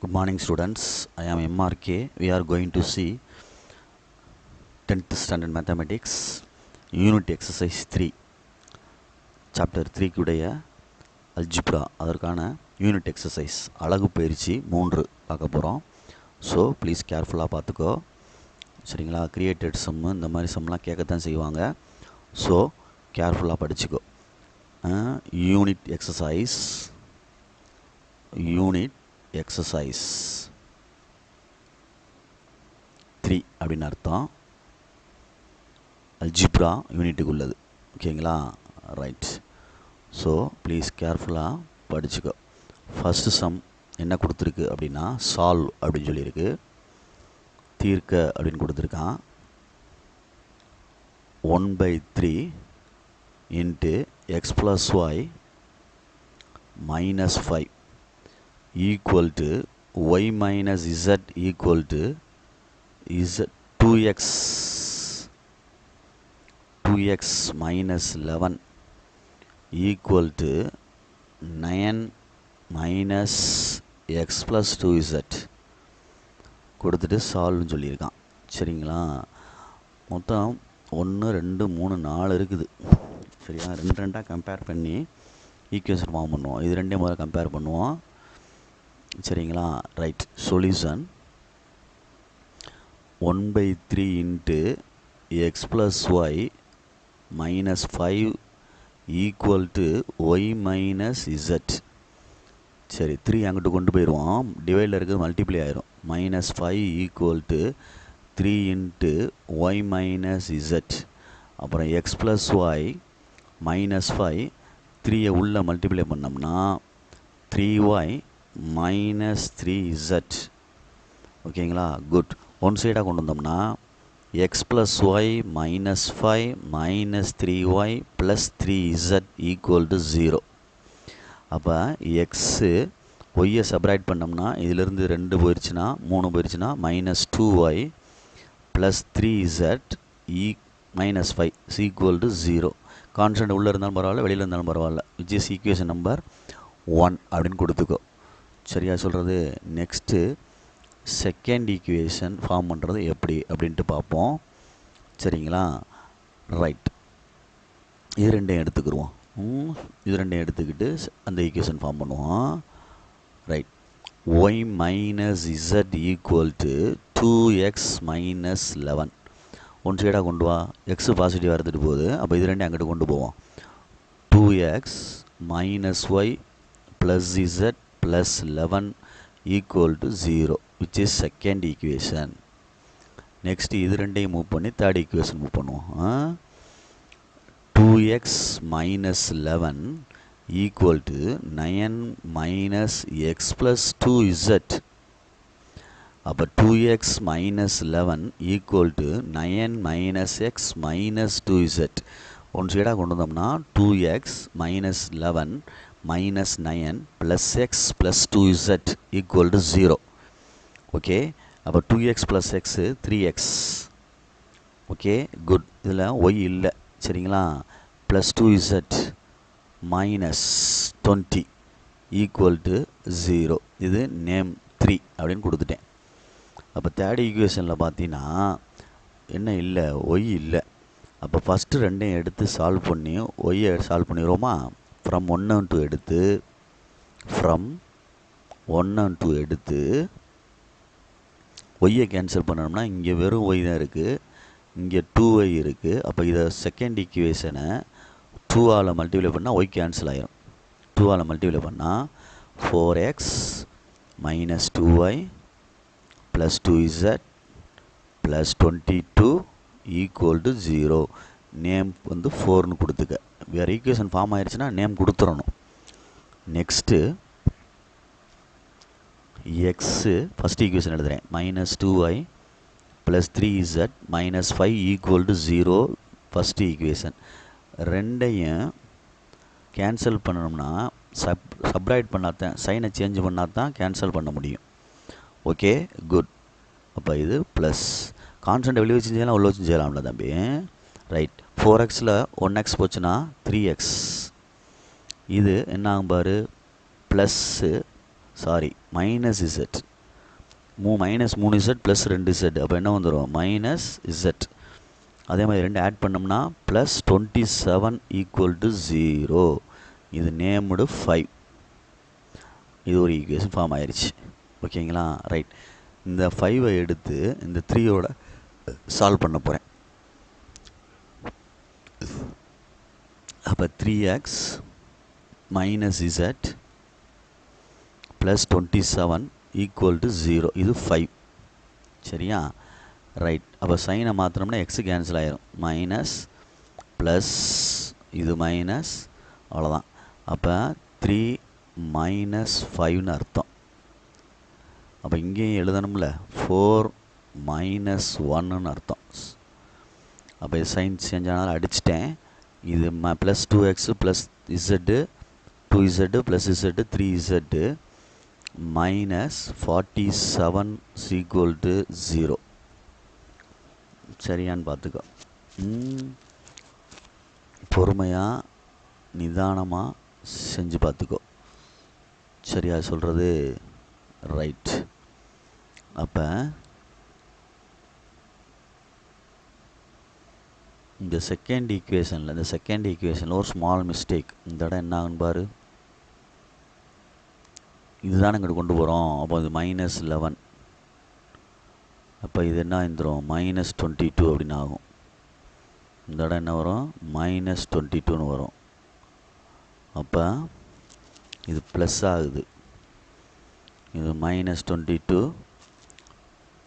Good morning students, I am MRK. We are going to see 10th standard mathematics unit exercise 3 chapter 3 குடைய algebra அதற்கான unit exercise அலகு பயிற்சி 3 பார்க்க போகிறோம். So please கேர்ஃபுல்லாக பார்த்துக்கோ சரிங்களா. கிரியேட்டட் சம்மு இந்த மாதிரி சம்லாம் கேட்கத்தான் செய்வாங்க. ஸோ கேர்ஃபுல்லாக படிச்சுக்கோ. யூனிட் எக்ஸசைஸ் எக்ஸசைஸ் 3 அப்படின்னு அர்த்தம். அல்ஜிப்ரா யூனிட்டுக்கு உள்ளது. ஓகேங்களா, ரைட். ஸோ ப்ளீஸ் கேர்ஃபுல்லாக படிச்சுக்கோ. ஃபஸ்ட்டு சம் என்ன கொடுத்துருக்கு அப்படின்னா சால்வ் அப்படின்னு சொல்லியிருக்கு. தீர்க்க அப்படின்னு கொடுத்துருக்கான். 1/3 into x plus y minus 5 equal to y minus z equal to z 2x minus 11 equal to 9 minus x plus 2z கொடுத்துட்டு சால்வ்னு சொல்லியிருக்கான். சரிங்களா. மொத்தம் 1 2 3 4 இருக்குது. சரியா, ரெண்டாக கம்பேர் பண்ணி ஈக்குவேஷன் ஃபார்ம் பண்ணுவோம். இது ரெண்டே முதல்ல கம்பேர் பண்ணுவோம். சரிங்களா, right. Solution 1/3 into x plus y minus 5 equal to y minus z. சரி, 3 அங்கிட்டு கொண்டு போயிடுவோம். டிவைடில் இருக்கிறது மல்டிப்ளை ஆயிரும். Minus 5 equal to 3 into y minus z. அப்புறம் எக்ஸ் ப்ளஸ் ஒய் மைனஸ் 5 3 உள்ளே மல்டிப்ளை பண்ணோம்னா 3y மைனஸ் 3z. ஓகேங்களா, குட். ஒன் சைடாக கொண்டு வந்தோம்னா x plus y minus 5 minus 3y plus 3z equal to 0. அப்போ எக்ஸு ஒய்யை செப்பரேட் பண்ணோம்னா இதிலிருந்து 2 போயிடுச்சுன்னா 3 போயிடுச்சுன்னா minus 2y plus 3z minus 5 equal to 0. Constant உள்ளே இருந்தாலும் பரவாயில்ல, வெளியில் இருந்தாலும் பரவாயில்ல. விச் இஸ் ஈக்குவேஷன் நம்பர் 1 அப்படின்னு கொடுத்துக்கோ. சரியா சொல்கிறது. நெக்ஸ்ட்டு செகண்ட் ஈக்குவேஷன் ஃபார்ம் பண்ணுறது எப்படி அப்படின்ட்டு பார்ப்போம். சரிங்களா, ரைட். இது ரெண்டையும் எடுத்துக்கிடுவோம். இது ரெண்டையும் எடுத்துக்கிட்டு அந்த ஈக்குவேஷன் ஃபார்ம் பண்ணுவோம். Right. Y minus z equal to 2x minus 11. One சைடாக கொண்டு வா. எக்ஸு பாசிட்டிவாக எடுத்துகிட்டு போகுது. அப்போ இது ரெண்டையும் அங்கிட்டு கொண்டு போவோம். 2x minus y plus z plus 11 equal to 0, which is second equation. Next இது ரெண்டையும் மூவ் பண்ணி third equation மூவ் பண்ணுவோம். 2x minus 11 equal to 9 minus x plus 2z. அப்போ 2x minus 11 equal to 9 minus x minus 2z. One சைடாக கொண்டு வந்தோம்னா 2x minus 11 minus 9 plus x plus 2z equal to 0. Okay, அப்போ 2x plus x 3x. Okay, good. இதில் y இல்லை. சரிங்களா. Plus 2z minus 20 equal to 0. இது name 3 அப்படின்னு கொடுத்துட்டேன். அப்போ தேர்ட் ஈக்குவேஷனில் பார்த்தீங்கன்னா என்ன இல்லை, y இல்லை. அப்போ ஃபஸ்ட்டு ரெண்டையும் எடுத்து சால்வ் பண்ணி ஒய்யை சால்வ் பண்ணிடுவோமா. ஃப்ரம் 1 and 2 எடுத்து ஒய்யை கேன்சல் பண்ணணும்னா இங்கே வெறும் ஒய் தான் இருக்குது, இங்கே 2y இருக்குது. அப்போ இதை செகண்ட் ஈக்குவேஷனை 2ஆல் மல்டிப்ளை பண்ணால் ஒய் கேன்சல் ஆகிரும். 2ஆல் மல்டிப்ளை பண்ணால் 4x minus 2y plus 2z plus 22 equal to 0. Name வந்து 4னு கொடுத்துக்க. வேறு ஈக்குவேஷன் ஃபார்ம் ஆயிடுச்சுன்னா நேம் கொடுத்துடணும். நெக்ஸ்ட்டு எக்ஸு ஃபஸ்ட் ஈக்குவேஷன் எழுதுகிறேன். Minus 2y plus 3z minus 5 equal to 0 first equation. ரெண்டையும் கேன்சல் பண்ணணும்னா சப்ராக்ட் பண்ணாதான், சைனை சேஞ்ச் பண்ணால் தான் கேன்சல் பண்ண முடியும். Okay, good. அப்போ இது ப்ளஸ் கான்ஸ்டன்ட் வெளியே வச்சு செய்யலாம், உள்ள வச்சு செய்யலாம்ல தம்பி. ரைட். 4xல் 1x போச்சுன்னா 3x. இது என்ன ஆகும் பாரு, plus sorry minus Z minus 3z plus 2z. அப்போ என்ன வந்துடும்? Minus z. அதே மாதிரி ரெண்டு ஆட் பண்ணோம்னா ப்ளஸ் 27 ஈக்குவல் டு 0. இது நேம்டு 5. இது ஒரு ஈக்குவேஷன் ஃபார்ம் ஆயிடுச்சு. ஓகேங்களா? ரைட். இந்த 5ஐ எடுத்து இந்த 3யோட சால்வ் பண்ண போகிறேன். அப்போ 3x minus z plus 27 equal to 0. இது 5. சரியா? ரைட். அப்போ சைனை மாற்றினோம்னா எக்ஸு கேன்சல் ஆயிரும். மைனஸ் ப்ளஸ் இது மைனஸ், அவ்வளோதான். அப்போ 3 மைனஸ் 5ன்னு அர்த்தம். அப்போ இங்கேயும் எழுதணும்ல 4 மைனஸ் 1ன்னு அர்த்தம். அப்போ இது சைன் சேஞ்ச் ஆனாலும் அடிச்சிட்டேன். இது plus 2x plus z 2z plus z 3z minus 47 equal to 0. சரியான்னு பார்த்துக்கோ. பொறுமையாக நிதானமாக செஞ்சு பார்த்துக்கோ. சரியா சொல்கிறது? ரைட். அப்போ இந்த செகண்ட் ஈக்குவேஷனில் ஒரு ஸ்மால் மிஸ்டேக். இந்த இடம் என்ன ஆகுன்னு பாரு. இதுதான் இங்கிட்டு கொண்டு போகிறோம். அப்போ இது மைனஸ் 11. அப்போ இது என்ன ஆயிருந்துடும்? மைனஸ் 22 அப்படின்னு ஆகும். இந்த இடம் என்ன வரும்? மைனஸ் 22ன்னு வரும். அப்போ இது ப்ளஸ் ஆகுது. இது மைனஸ் 22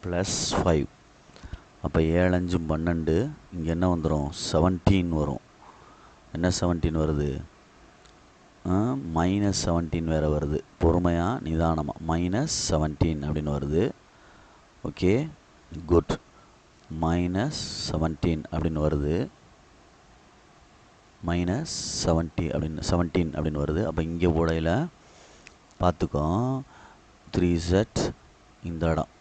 ப்ளஸ் 5. அப்போ 7 5 12. இங்கே என்ன வந்துடும்? 17 வரும். என்ன 17 வருது? மைனஸ் 17 வேறு வருது. பொறுமையாக நிதானமாக மைனஸ் 17 அப்படின்னு வருது. Okay, good. மைனஸ் 17 அப்படின்னு வருது. மைனஸ் 17 அப்படின்னு வருது. அப்போ இங்கே போடையில் பார்த்துக்கோ. 3z இந்த இடம்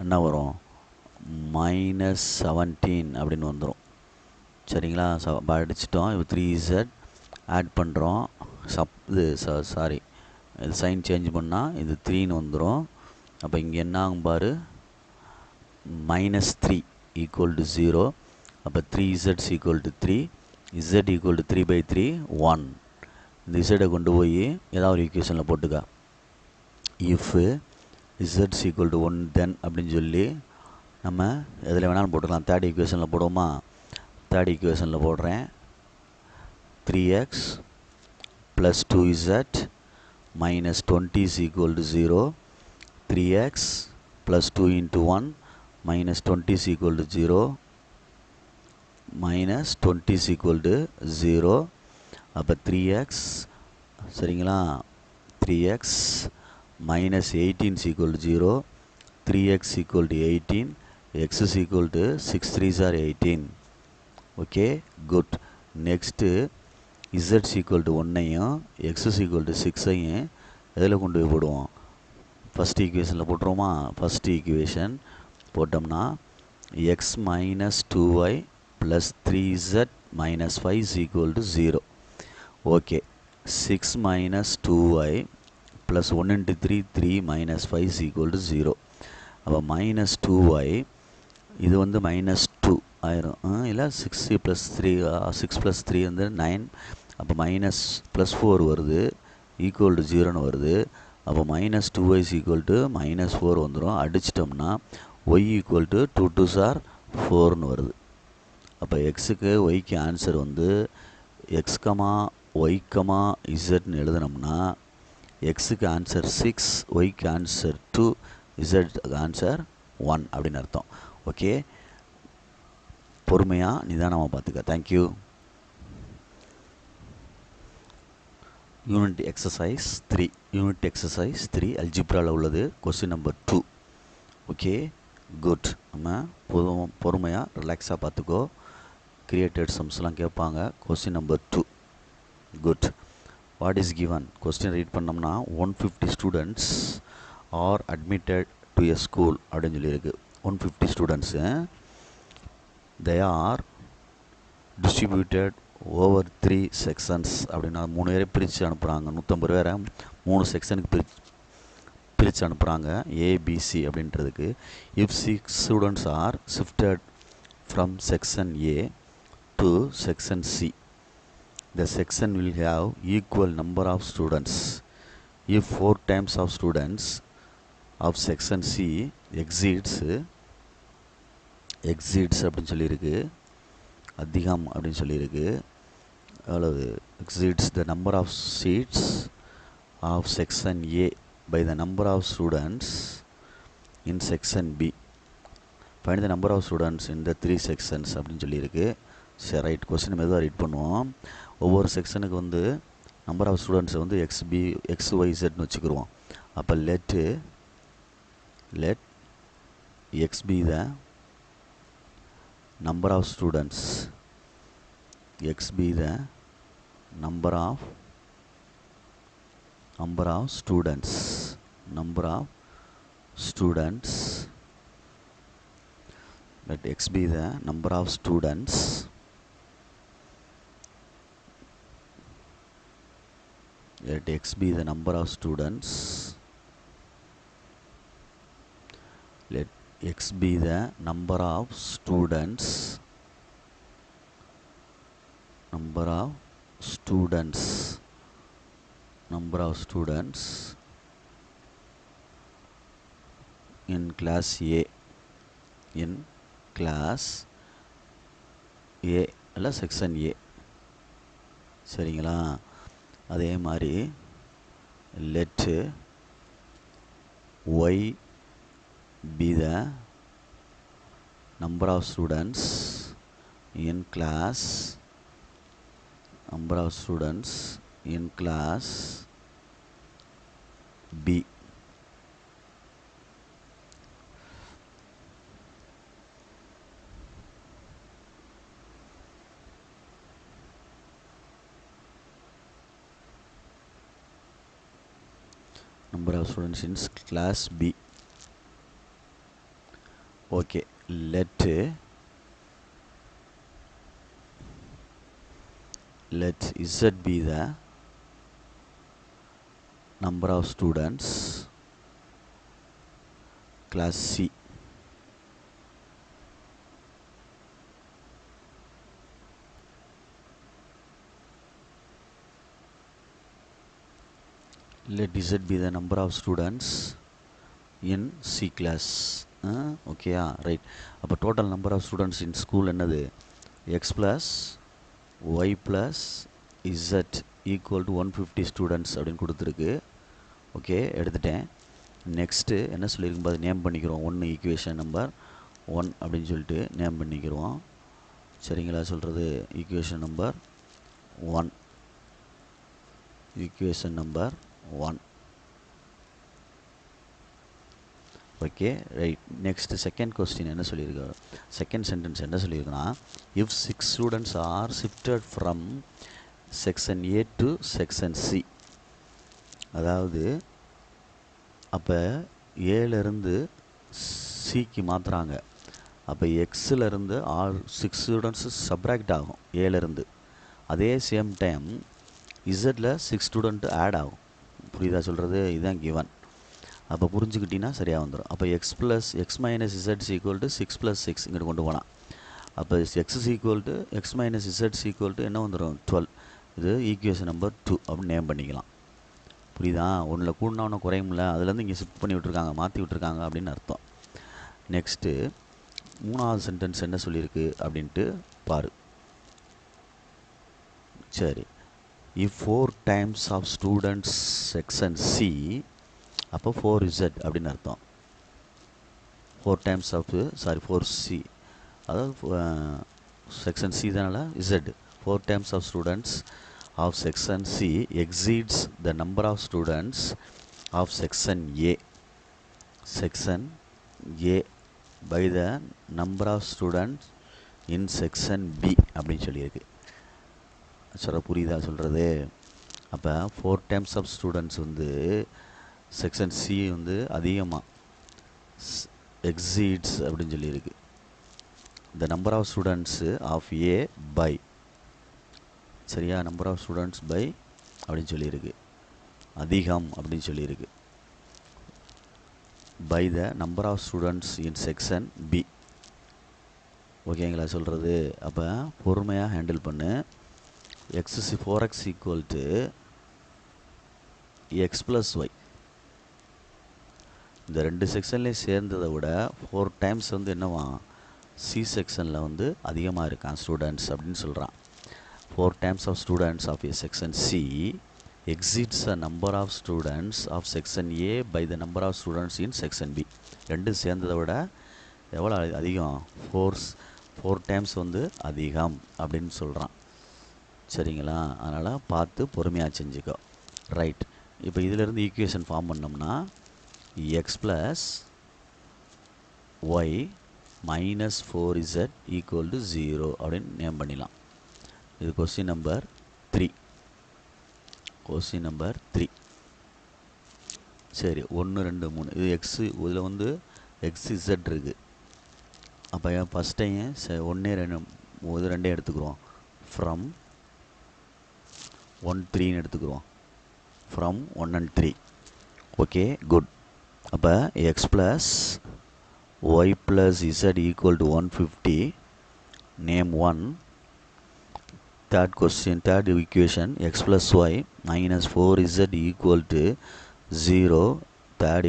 என்ன வரும்? மைனஸ் 17 அப்படின்னு வந்துடும். சரிங்களா? அடிச்சிட்டோம். இப்போ 3z ஆட் பண்ணுறோம். இது சைன் சேஞ்ச் பண்ணால் இது 3ன்னு வந்துடும். அப்போ இங்கே என்ன ஆகும் பாரு? Minus 3 equal to 0. அப்போ 3z equal to 3. z equal to 3/3 1. இந்த இசட்டை கொண்டு போய் ஏதாவது ஒரு ஈக்குவேஷனில் போட்டுக்க. இஃப் z ஈக்குவல் டு 1 தென் அப்படின்னு சொல்லி நம்ம எதில் வேணாலும் போட்டுக்கலாம். தேர்ட் ஈக்குவேஷனில் போடுவோமா? தேர்ட் ஈக்குவேஷனில் போடுறேன். 3x plus 2z minus 20 is equal to 0. 3x plus 2 into 1 minus 20 is equal to 0. minus 20 is equal to 0. அப்போ 3x சரிங்களா? 3x minus 18 is equal to 0. 3x equal to 18. x is equal to 6 3s are 18. Okay, good. Next z is equal to 1ஐயும் x is equal to 6ஐயும் எதில் கொண்டு போய் போடுவோம்? First ஈக்குவேஷனில் போட்டுருவோமா? First equation போட்டோம்னா x minus 2y plus 3z minus 5 is equal to 0. Okay, 6 minus 2y plus 1 into 3 3 minus 5 is equal to 0. அப்போ minus 2y இது வந்து minus 2 ஆயிரும். இல்லை 6 ப்ளஸ் 3 6 ப்ளஸ் 3 வந்து 9. அப்போ மைனஸ் ப்ளஸ் 4 வருது, ஈக்குவல் டு 0ன்னு வருது. அப்போ minus 2y is equal to minus 4 வந்துடும். அடிச்சிட்டோம்னா y equal to 2 2s are 4ன்னு வருது. அப்போ எக்ஸுக்கு ஒய்க்கு ஆன்சர் வந்து x, y, zன்னு எழுதினோம்னா எக்ஸுக்கு ஆன்சர் 6, ஒய்க்கு ஆன்சர் 2, இசட்டுக்கு ஆன்சர் 1 அப்படின்னு அர்த்தம். ஓகே, பொறுமையாக நிதானமாக பார்த்துக்க. தேங்க்யூ. யூனிட் எக்ஸசைஸ் 3 அல்ஜிப்ராவில் உள்ளது. Question number 2. Okay, good. நம்ம பொறுமையாக ரிலாக்ஸாக பார்த்துக்கோ. கிரியேட்டட் சம்ஸ்லாம் கேட்பாங்க. Question number 2. Good. What is given? Question read பண்ணோம்னா 150 students are admitted to a school அப்படின்னு சொல்லியிருக்கு. 150 students they are distributed over 3 sections அப்படின்னா 3 பேரை பிரித்து அனுப்புகிறாங்க. 150 பேரை 3 செக்ஷனுக்கு பிரித்து அனுப்புகிறாங்க ஏபிசி அப்படின்றதுக்கு. If 6 students are shifted from section A to section C, the section will have equal number of students if 4 times of students of section C exceeds அப்படின்னு சொல்லியிருக்கு, அதிகம் அப்படின்னு சொல்லியிருக்கு. அவ்வளவு exceeds the number of seats of section A by the number of students in section B. Find the number of students in the 3 sections அப்படின்னு சொல்லியிருக்கு. சரி, right. Question மெதுவாக ரீட் பண்ணுவோம். ஒவ்வொரு செக்ஷனுக்கு வந்து நம்பர் ஆஃப் ஸ்டூடெண்ட்ஸை வந்து XYZன்னு வச்சுக்கிடுவோம். அப்போ let x be the number of students, x be the number of students, let x be the number of students let x be the number of students let x be the number of students in class A, in class A அல்ல section A. சரிங்களா? அதே மாதிரி let y be the number of students in class B. Number of students in class B. Okay, let Z be the number of students class C. Let Z be the number of students in C class. Okay, right. அப்போ total number of students in school என்னது? X plus y plus z equal to 150 students அப்படின்னு கொடுத்துருக்கு. Okay, எடுத்துட்டேன். Next என்ன சொல்லியிருக்கும் போது name பண்ணிக்கிறோம். 1 equation number 1 அப்படின்னு சொல்லிட்டு நேம் பண்ணிக்கிறோம். சரிங்களா? சொல்கிறது equation number 1. Okay, right. Next second question என்ன சொல்லியிருக்காரு? செகண்ட் சென்டென்ஸ் என்ன சொல்லியிருக்குன்னா, if 6 students are shifted from section A to section C, அதாவது அப்போ ஏலேருந்து சிக்கு மாற்றுறாங்க. அப்போ எக்ஸிலேருந்து 6 ஸ்டூடெண்ட்ஸு சப்ராக்ட் ஆகும் ஏலேருந்து. அதே சேம் டைம் இசட்டில் 6 ஸ்டூடெண்ட்டு ஆட் ஆகும். புரியுதா சொல்கிறது? இதுதான் கிவன். அப்போ புரிஞ்சுக்கிட்டிங்கன்னா சரியாக வந்துடும். அப்போ X minus z equal to 6 + 6 இங்கிட்டு கொண்டு போனால், அப்போ x equal to X minus z equal to என்ன வந்துடும்? 12. இது ஈக்குவேஷன் நம்பர் 2 அப்படின்னு நேம் பண்ணிக்கலாம். புரியுதா? ஒன்றில் கூடினா ஒன்று குறையும்ல, அதுலேருந்து இங்கே ஷிஃப்ட் பண்ணி விட்ருக்காங்க, மாற்றி விட்ருக்காங்க அப்படின்னு அர்த்தம். நெக்ஸ்ட்டு 3வது சென்டென்ஸ் என்ன சொல்லியிருக்கு அப்படின்ட்டு பாரு. சரி, if 4 times of students section C, அப்போ 4z அப்படின்னு அர்த்தம். 4 டைம்ஸ் ஆஃப் 4c, அதாவது செக்ஷன் சி தானால z. 4 times of students of section C exceeds the number of students of section A by the number of students in section B அப்படின்னு சொல்லியிருக்கு. Sir புரியுதா சொல்கிறது? அப்போ 4 டைம்ஸ் ஆஃப் ஸ்டூடெண்ட்ஸ் வந்து section C வந்து அதிகமாக exceeds அப்படின்னு சொல்லியிருக்கு. The number of students of A by, சரியா? நம்பர் ஆஃப் ஸ்டூடெண்ட்ஸ் பை அப்படின்னு சொல்லியிருக்கு. அதிகம் அப்படின்னு சொல்லியிருக்கு. by the number of students in section B. ஓகேங்களா சொல்கிறது? அப்போ பொறுமையாக ஹேண்டில் பண்ணு. X 4x equal to x plus y. இந்த ரெண்டு செக்ஷன்லேயும் சேர்ந்ததை விட 4 டைம்ஸ் வந்து என்னவா சி செக்ஷனில் வந்து அதிகமாக இருக்கான் ஸ்டூடெண்ட்ஸ் அப்படின்னு சொல்கிறான். 4 times of students of a section C exceeds the number of students of section A by the number of students in section B. ரெண்டும் சேர்ந்ததை விட எவ்வளோ அதிகம்? 4 times வந்து அதிகம் அப்படின்னு சொல்கிறான். சரிங்களா? அதனால் பார்த்து பொறுமையாக செஞ்சுக்கோ. ரைட். இப்போ இதிலேருந்து ஈக்குவேஷன் ஃபார்ம் பண்ணோம்னா x plus y minus 4z equal to 0 அப்படின்னு நேம் பண்ணிடலாம். இது கொஸ்டின் நம்பர் 3. Question number 3. சரி, 1 2 3 இது எக்ஸு. இதில் வந்து எக்ஸ் இசட் இருக்குது. அப்போ ஃபஸ்ட் டைம் 1 2 ரெண்டே எடுத்துக்கிறோம். ஃப்ரம் 1 3ன்னு எடுத்துக்கிறோம். From 1 and 3. Okay, good. அப்போ X plus Y plus Z equal to 150. Name 1. third equation x plus y minus 4z equal to 0. third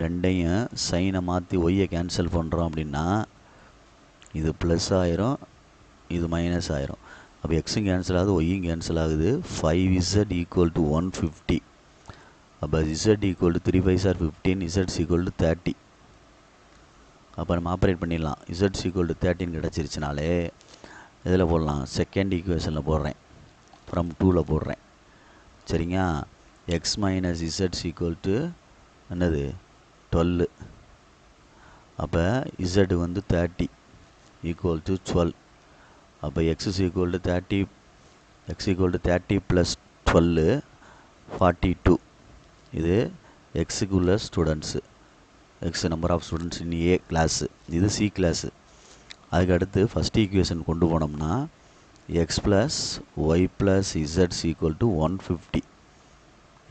ரெண்டையும் சைனை மாற்றி ஒய்யை கேன்சல் பண்ணுறோம் அப்படின்னா இது ப்ளஸ் ஆயிரும், இது மைனஸ் ஆயிரும். அப்போ எக்ஸும் கேன்சல் ஆகுது, ஒய்யும் கேன்சல் ஆகுது. 5z equal to 150. அப்போ z equal to 3 5s are 15, z equal to 30. அப்போ நம்ம ஆப்ரேட் பண்ணிடலாம். z ஈக்குவல் டு 13 கிடச்சிருச்சுனாலே இதில் போடலாம். செகண்ட் ஈக்குவேஷனில் போடுறேன், ஃப்ரம் 2ல் போடுறேன். சரிங்க. X minus z equal to என்னது 12. அப்போ இசட் வந்து 30 ஈக்குவல் டு 12. அப்போ x equal to 30, x equal to 30 plus 12 42. இது எக்ஸுக்கு உள்ள students. X number of students in A class. இது சி கிளாஸு. அதுக்கு அடுத்து ஃபஸ்ட் ஈக்குவேஷன் கொண்டு போனோம்னா எக்ஸ் ப்ளஸ் ஒய் ப்ளஸ் இசட்ஸ் ஈக்குவல் டு 150.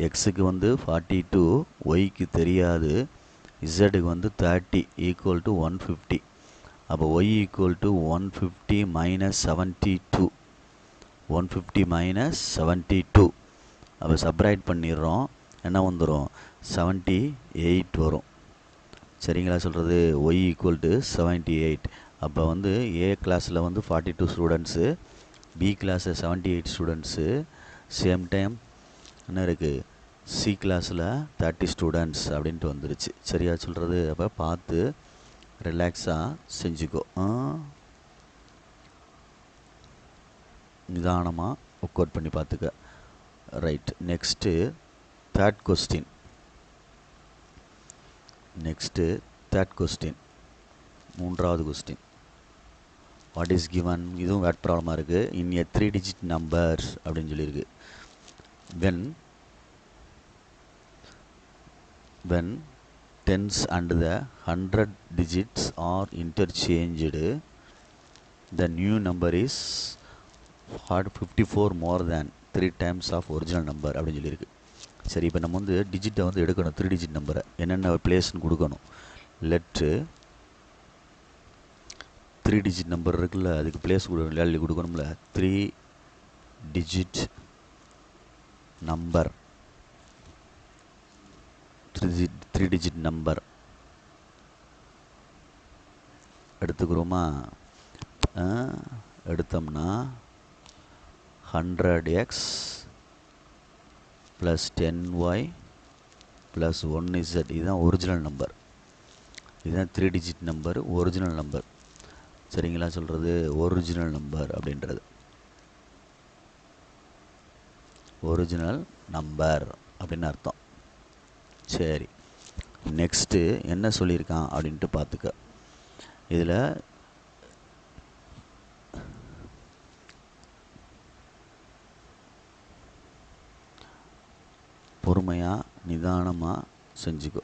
எக்ஸுக்கு வந்து 42, ஒய்க்கு தெரியாது, இசட்டுக்கு வந்து 30 ஈக்குவல் டு 150. அப்போ y equal to 150 minus 72. 150 minus 72. அப்போ சப்ராக்ட் பண்ணிடுறோம். என்ன வந்துடும்? 78 வரும். சரிங்களா சொல்கிறது? Y equal to 78. அப்போ வந்து ஏ கிளாஸில் வந்து 42 ஸ்டூடெண்ட்ஸு, பி கிளாஸில் 78 ஸ்டூடெண்ட்ஸு. சேம் டைம் என்ன இருக்குது? சி கிளாஸில் 30 ஸ்டூடெண்ட்ஸ் அப்படின்ட்டு வந்துருச்சு. சரியா சொல்கிறது? அப்போ பார்த்து ரிலாக்ஸாக செஞ்சுக்கோ. நிதானமாக ஒர்க் அவுட் பண்ணி பார்த்துக்க. ரைட். Next third question. மூன்றாவது கொஸ்டின். What is given? இதுவும் வேட் ப்ராப்ளமாக இருக்குது. இன் எ 3 digit நம்பர்ஸ் அப்படின்னு சொல்லியிருக்கு. when tens and the 100 digits are interchanged, the new number is 54 more than 3 times of original number அப்படின்னு சொல்லியிருக்கு. சரி, இப்போ நம்ம வந்து டிஜிட்டை வந்து எடுக்கணும். 3 digit நம்பரை என்னென்ன பிளேஸ்ன்னு கொடுக்கணும். லெட்டு 3 digit நம்பர் இருக்குல்ல, அதுக்கு பிளேஸ் வேல்யூ கொடுக்கணும்ல. 3 digit நம்பர், 3 digit நம்பர் எடுத்துக்கிறோமா? எடுத்தோம்னா 100x plus 10y plus 1z. இதுதான் ஒரிஜினல் நம்பர். இதுதான் 3 digit நம்பர், ஒரிஜினல் நம்பர். சரிங்களா சொல்கிறது? ஒரிஜினல் நம்பர் அப்படின்றது ஒரிஜினல் நம்பர் அப்படின்னு அர்த்தம். சரி, நெக்ஸ்ட்டு என்ன சொல்லியிருக்கான் அப்படின்ட்டு பார்த்துக்க. இதில் பொறுமையாக நிதானமாக செஞ்சுக்கோ.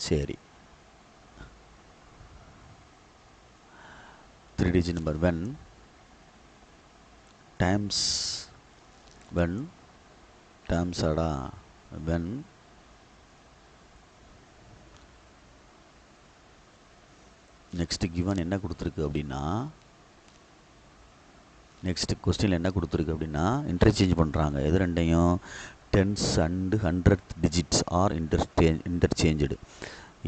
சரி, 3 digit number when times ஆடா when நெக்ஸ்ட் கிவன் என்ன கொடுத்துருக்கு அப்படின்னா, நெக்ஸ்ட் கொஸ்டினில் என்ன கொடுத்துருக்கு அப்படின்னா இன்டர்சேஞ்ச் பண்ணுறாங்க. எது ரெண்டையும்? Tens and 100th digits are interchange.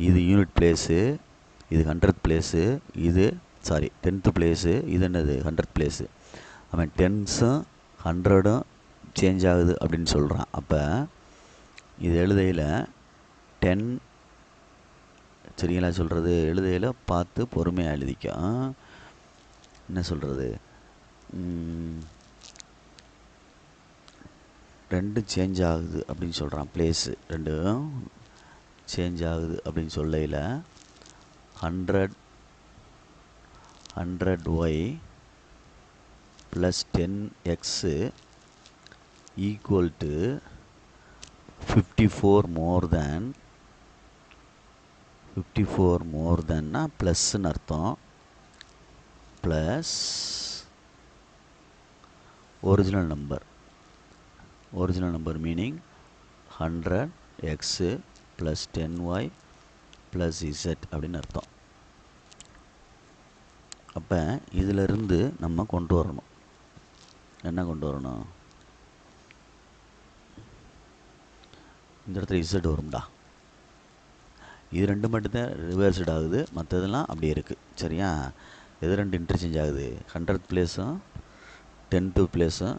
இது யூனிட் பிளேஸு, இது 100th பிளேஸு, இது 10th பிளேஸு, இது என்னது 100th பிளேஸு. அவன் 10ஸும் 100ம் சேஞ்ச் ஆகுது அப்படின்னு சொல்கிறான். அப்போ இது எழுதையில் 10 சரிங்களா சொல்கிறது, எழுதையில் பார்த்து பொறுமையாக எழுதிக்க. என்ன சொல்கிறது, 2 சேஞ்ச் ஆகுது அப்படின்னு சொல்கிறான். பிளேஸு 2 சேஞ்ச் ஆகுது அப்படின்னு சொல்லையில் 100y plus 10x equal to 54 மோர் தேன்னா ப்ளஸ்ன்னு அர்த்தம். Plus original number meaning 100x plus 10y plus z அப்படின்னு அர்த்தம். அப்போ இதிலிருந்து நம்ம கொண்டு வரணும். என்ன கொண்டு வரணும்? இந்த இடத்துல z வரும்டா. இது ரெண்டு மட்டும்தான் ரிவர்ஸ்ட் ஆகுது, மற்றதெல்லாம் அப்படியே இருக்குது. சரியா? எது ரெண்டு இன்டர்சேஞ்ச் ஆகுது? 100th பிளேஸும் 10th பிளேஸும்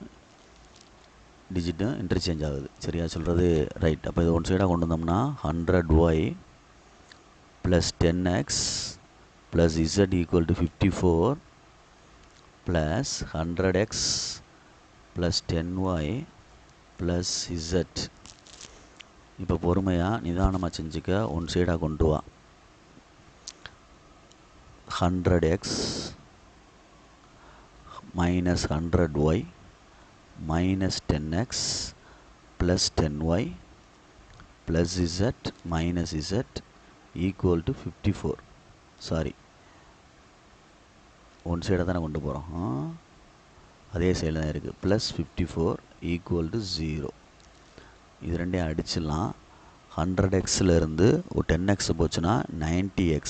டிஜிட்டும் இன்டர்சேஞ்ச் ஆகுது. சரியா சொல்கிறது? ரைட். அப்போ இது ஒன் சைடாக கொண்டு வந்தோம்னா 100y plus 10x plus z equal to 54 plus 100x plus 10y plus z. இப்போ பொறுமையாக நிதானமாக செஞ்சுக்க. ஒன் சைடாக கொண்டு வா. 100x minus 100y minus 10x plus 10y plus z minus z equal to 54. Sorry, one சைடாக தானே கொண்டு போகிறோம். அதே சைடில் தான் இருக்குது. Plus 54 equal to 0. இது ரெண்டையும் அடிச்சிடலாம். 100xலேருந்து ஒரு 10x போச்சுன்னா 90x,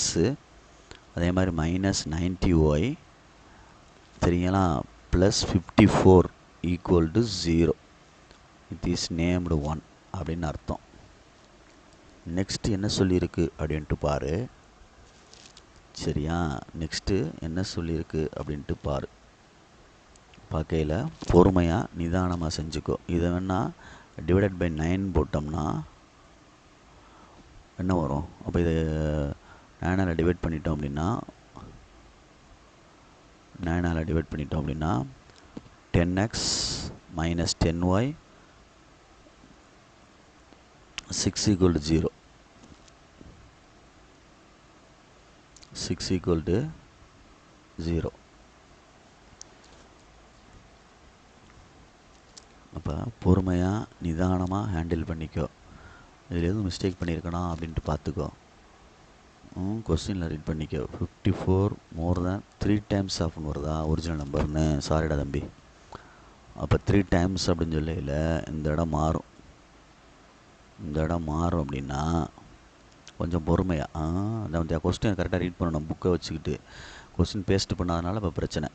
அதே மாதிரி மைனஸ் 90y சரிங்களா, plus 54 equal to 0. It is named 1 அப்படின்னு அர்த்தம். நெக்ஸ்ட்டு என்ன சொல்லியிருக்கு அப்படின்ட்டு பாரு. சரியா? நெக்ஸ்ட்டு என்ன சொல்லியிருக்கு அப்படின்ட்டு பாரு. பார்க்கையில் பொறுமையாக நிதானமாக செஞ்சுக்கோ. இதை வேணால் டிவைடட் பை 9 போட்டோம்னா என்ன வரும்? அப்போ இதை 9ஆல் டிவைட் பண்ணிட்டோம் அப்படின்னா 10x minus 10y 6 equal to 0. 6 equal to 0. அப்போ பொறுமையாக நிதானமாக ஹேண்டில் பண்ணிக்கோ. இதில் எதுவும் மிஸ்டேக் பண்ணியிருக்கணா அப்படின்ட்டு பார்த்துக்கோ. கொஸ்டினில் ரீட் பண்ணிக்கோ. 54 மோர் தேன் 3 டைம்ஸ் ஆஃப்னு வருதா ஒரிஜினல் நம்பர்னு? சாரிடா தம்பி. அப்போ 3 டைம்ஸ் அப்படின்னு சொல்லையில் இந்த இடம் மாறும். அப்படின்னா கொஞ்சம் பொறுமையாக அந்த கொஸ்டின் கரெக்டாக ரீட் பண்ணணும். புக்கை வச்சுக்கிட்டு கொஸ்டின் பேஸ்ட் பண்ணாதனால இப்போ பிரச்சனை.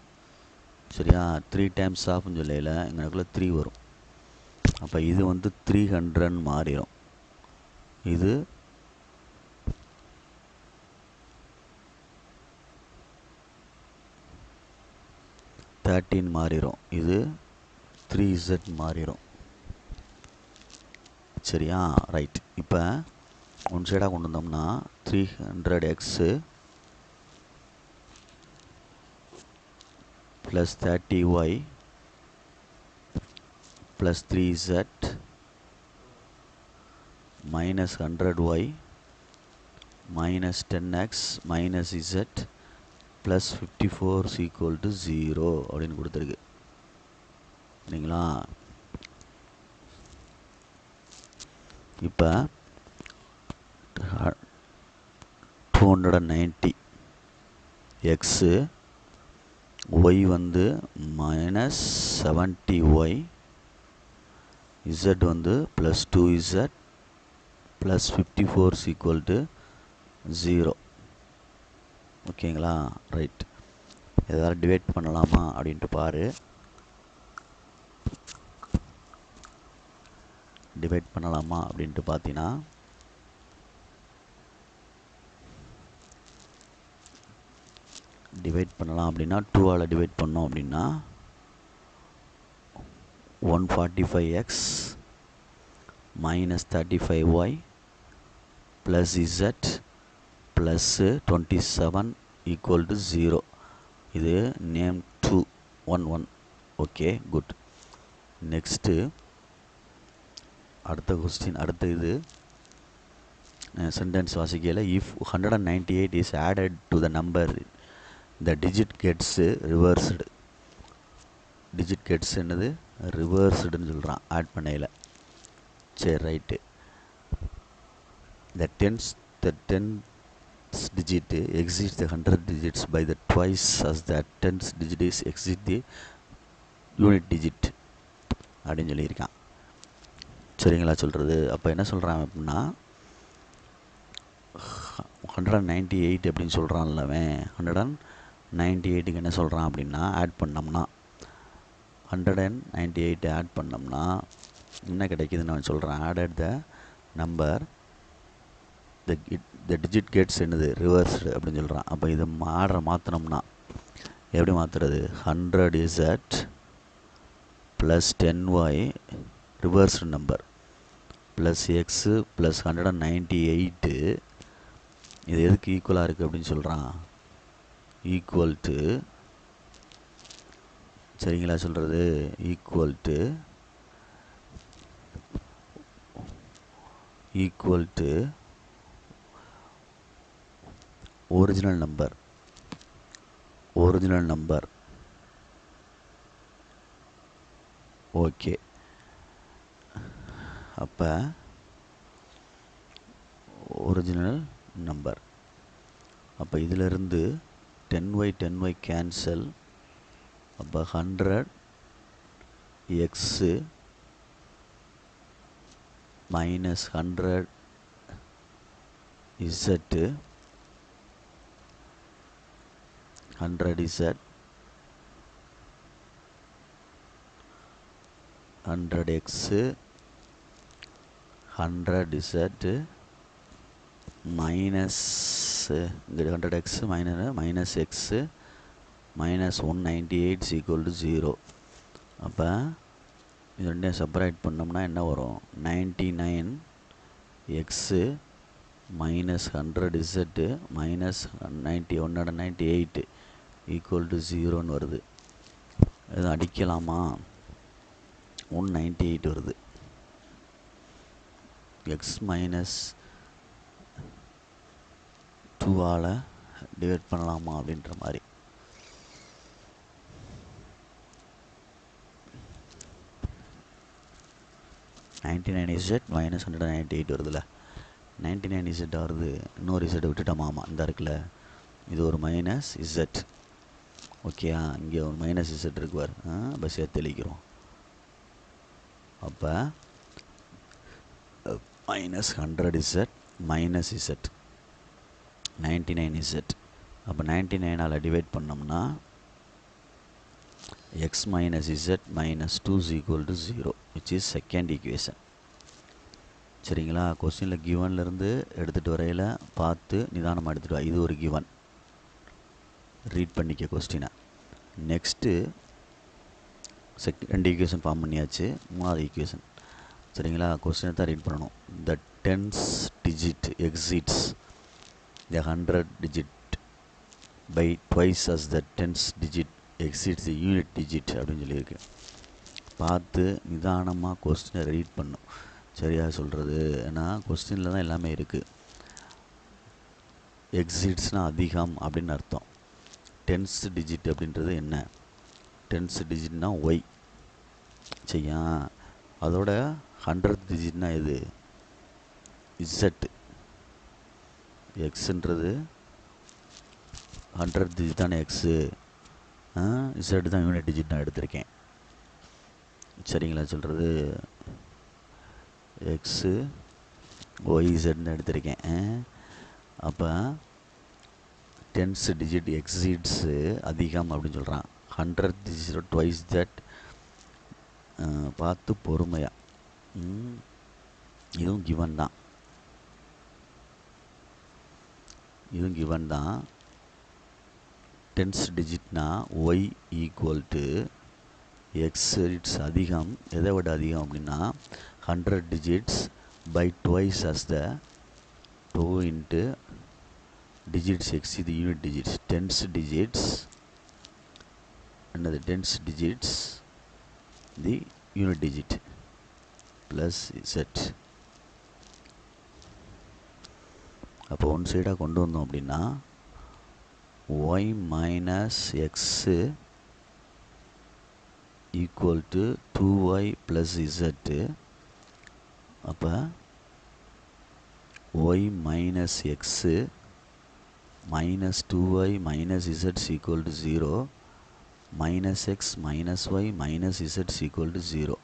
சரியா? 3 டைம்ஸ் ஆஃப்னு சொல்லையில் எங்களுக்குள்ள 3 வரும். அப்போ இது 300 மாறிடும். இது 13 மாறிடும். இது 3z மாறிடும். சரியா? ரைட். இப்போ ஒன் சைடாக கொண்டு வந்தோம்னா 300x plus 30y plus 3z minus 100y minus 10x minus z plus 54 equal to 0 அப்படின்னு கொடுத்துருக்கு. சரிங்களா? இப்போ 290 x y minus 70y z வந்து plus 2z plus 54 is equal to 0. ஓகேங்களா? ரைட். எதாவது டிவைட் பண்ணலாமா அப்படின்ட்டு பாரு. டிவைட் பண்ணலாமா அப்படின்ட்டு பார்த்தீங்கன்னா டிவைட் பண்ணலாம் அப்படின்னா 2ஆல் டிவைட் பண்ணோம் அப்படின்னா 145x minus 35y plus z plus 27 equal to 0. இது நேம் 2 1 1. Okay good. நெக்ஸ்ட்டு அடுத்த கொஸ்டின், அடுத்த இது சென்டென்ஸ் வாசிக்கையில் if 198 is added to the number the digit gets reversed. Digit gets என்னது? ரிவர்ஸ்டுன்னு சொல்கிறான் ஆட் பண்ணையில். சரி right. The tens digit exceeds the 100 digits by the twice as the tens digit is exceed the unit digit அப்படின்னு சொல்லியிருக்கான். சரிங்களா சொல்கிறது? அப்போ என்ன சொல்கிறான் அப்படின்னா 198 அப்படின்னு சொல்கிறான்லவன் 198க்கு என்ன சொல்கிறான் அப்படின்னா ஆட் பண்ணோம்னா 198 ஆட் பண்ணோம்னா என்ன கிடைக்குதுன்னு அவன் சொல்கிறான். Added the number the digit gets என்னது ரிவர்ஸ்டு அப்படின்னு சொல்கிறான். அப்போ இதை ஆர்டரை மாற்றினோம்னா எப்படி மாற்றுறது? 100z plus 10y reversed number plus x plus 198 இது எதுக்கு ஈக்குவலாக இருக்குது அப்படின்னு சொல்கிறான்? ஈக்குவல் டு, சரிங்களா சொல்கிறது? Equal to original number. Okay. அப்போ ஒரிஜினல் நம்பர். அப்போ இதிலிருந்து 10y கேன்சல். அப்போ 100x minus 100z 100z 100x 100z minus இங்கே 100x minus x minus 198 is equal to 0. அப்போ இது ரெண்டையும் செப்பரேட் பண்ணோம்னா என்ன வரும்? 99x minus 100z minus 198 equal to 0ன்னு வருது. இது அடிக்கலாமா? 198 வருது. எக்ஸ் மைனஸ் 2ஆல் டிவைட் பண்ணலாமா அப்படின்ற மாதிரி. -99z மைனஸ் 198 வருதுல்ல, 99z வருது. இன்னொரு இசட் விட்டுட்டோமாமா, இந்த இருக்குல்ல, இது ஒரு மைனஸ் இசட். ஓகேயா? இங்கே ஒரு மைனஸ் இசட் இருக்குவார், அப்போ சேர்த்து தெளிக்கிறோம். அப்போ minus 100z minus Z 99z. அப்போ 99ஆல் டிவைட் பண்ணோம்னா x minus z minus 2 is equal to 0, which is second equation. சரிங்களா? கொஸ்டினில் கிவன்லேருந்து எடுத்துகிட்டு வரையில் பார்த்து நிதானமாக எடுத்துகிட்டு வா. இது ஒரு கிவன், ரீட் பண்ணிக்க கொஸ்டினை. நெக்ஸ்ட்டு ரெண்டு ஈக்குவேஷன் ஃபார்ம் பண்ணியாச்சு. மூணாவது ஈக்குவேஷன். சரிங்களா? கொஸ்டினை தான் ரீட் பண்ணணும். The tens digit exceeds the 100 digit by twice as the tens digit exceeds the unit digit அப்படின்னு சொல்லியிருக்கு. பார்த்து நிதானமாக கொஸ்டினை ரீட் பண்ணும். சரியா சொல்கிறது? ஏன்னா கொஸ்டினில் தான் எல்லாமே இருக்குது. எக்ஸிட்ஸ்னால் அதிகம் அப்படின்னு அர்த்தம். டென்ஸ் டிஜிட் அப்படின்றது என்ன? டென்ஸ் டிஜிட்னா ஒய். சரியா? அதோட 100th டிஜிட்னா எது? இசட். எக்ஸுன்றது 100th டிஜிட் தானே எக்ஸு. இசட் தான் யூனிட் டிஜிட் நான் எடுத்திருக்கேன். சரிங்களா சொல்கிறது? எக்ஸு ஒய்இசட்னு எடுத்திருக்கேன். அப்போ டென்ஸ் டிஜிட் எக்ஸீட்ஸு அதிகம் அப்படின்னு சொல்கிறான். 100 டிஜிட் ட்வைஸ் தட். பார்த்து பொறுமையாக. இதுவும் கிவன் தான். இதுவும் கிவன் தான். டென்ஸ் டிஜிட்னா y equal to x it's அதிகம். எதை விட அதிகம் அப்படின்னா 100 digits by twice as the 2 into digits x இது யூனிட் டிஜிட்ஸ். டென்ஸ் டிஜிட்ஸ் என்னது tens digits the unit digit plus z. அப்போ ஒன் சைடாக கொண்டு வந்தோம் அப்படின்னா y minus x equal to 2y plus z. அப்போ y minus x minus 2y minus z equal to 0 minus x minus y minus z equal to 0.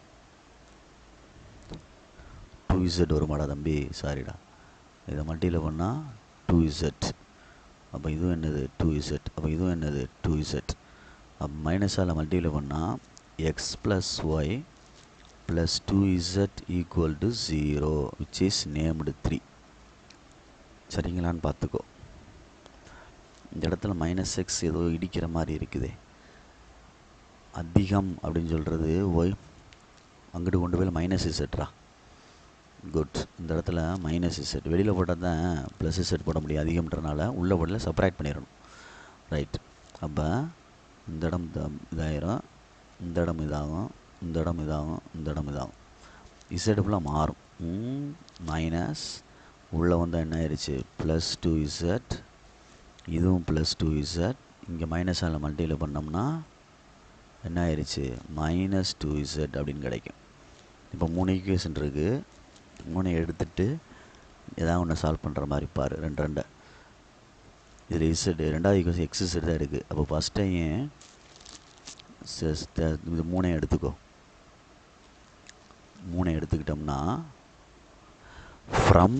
2z வருமாடா தம்பி, சாரிடா. இதை மல்டியில் பண்ணால் 2z. அப்போ இதுவும் என்னது 2z. அப்போ இதுவும் என்னது 2z. அப்போ மைனஸால் மல்டியில் பண்ணால் x plus Y plus 2z equal to 0 which is named 3. சரிங்களான்னு பார்த்துக்கோ. இந்த இடத்துல மைனஸ் எக்ஸ் ஏதோ இடிக்கிற மாதிரி இருக்குதே. அதிகம் அப்படின்னு சொல்கிறது ஒய் அங்கிட்டு கொண்டு போய் மைனஸ் இசட்ரா. குட். இந்த இடத்துல மைனஸ் இசட் வெளியில் போட்டால் தான் ப்ளஸ் இசட் போட முடியும். அதிகம்ன்றனால உள்ளே போடல செப்பரேட் பண்ணிடணும். ரைட். அப்போ இந்த இடம் இதாயிரும், இந்த இடம் இதாகும், இந்த இடம் இதாகும், இந்த இடம் இதாகும். இசட் ஃபுல்லாக மாறும். மைனஸ் உள்ளே வந்தால் என்ன ஆயிடுச்சு ப்ளஸ் 2z. இதுவும் ப்ளஸ் 2z. இங்கே மைனஸால் மல்டியில் பண்ணோம்னா என்ன ஆயிடுச்சு மைனஸ் 2z அப்படின்னு கிடைக்கும். இப்போ 3 ஈக்குவேஷன் இருக்குது. 3 எடுத்துகிட்டு எதாவது ஒன்று சால்வ் பண்ணுற மாதிரி பாரு. 2 இதில் இசட் ரெண்டாவது ஈக்குவேஷன் எக்ஸ் இசட் தான் இருக்குது. அப்போ ஃபஸ்ட் டைம் இது 3 எடுத்துக்கோ. 3 எடுத்துக்கிட்டோம்னா ஃப்ரம்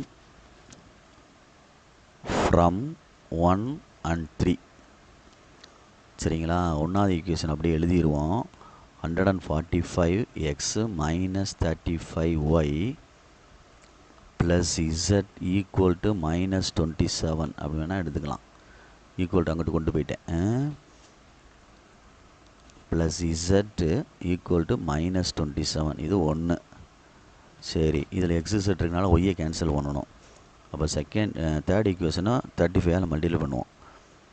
1 and 3. சரிங்களா. ஒன்றாவது ஈக்குவேஷன் அப்படியே எழுதிடுவோம். 145x minus 35y plus Z equal to minus 27 அப்படி வேணால் எடுத்துக்கலாம். ஈக்குவல் டு அங்கிட்டு கொண்டு போயிட்டேன். Plus Z equal to minus 27. இது 1. சரி. இதில் எக்ஸ் இசட் இருக்கனால ஒய்யை கேன்சல் பண்ணணும். அப்போ தேர்ட் ஈக்குவேஷனை 35ஆல் மல்டிப்ளை பண்ணுவோம்.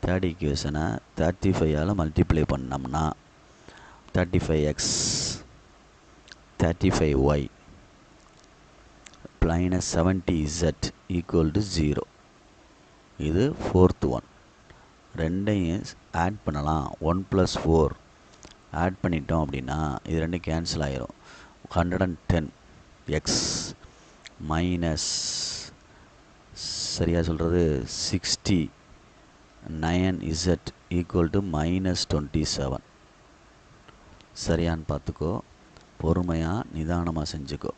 தேர்ட் ஈக்குவேஷனை 35ஆல் மல்டிப்ளை பண்ணோம்னா 35x 35y minus 70z equal to 0. இது ஃபோர்த் ஒன். ரெண்டையும் ஆட் பண்ணலாம். 1 + 4 ஆட் பண்ணிட்டோம் அப்படின்னா இது ரெண்டும் கேன்சல் ஆகிரும். 110x மைனஸ் சரியாக சொல்கிறது 69z ஈக்குவல் டு மைனஸ் 27. சரியான்னு பார்த்துக்கோ. பொறுமையாக நிதானமாக செஞ்சுக்கோ.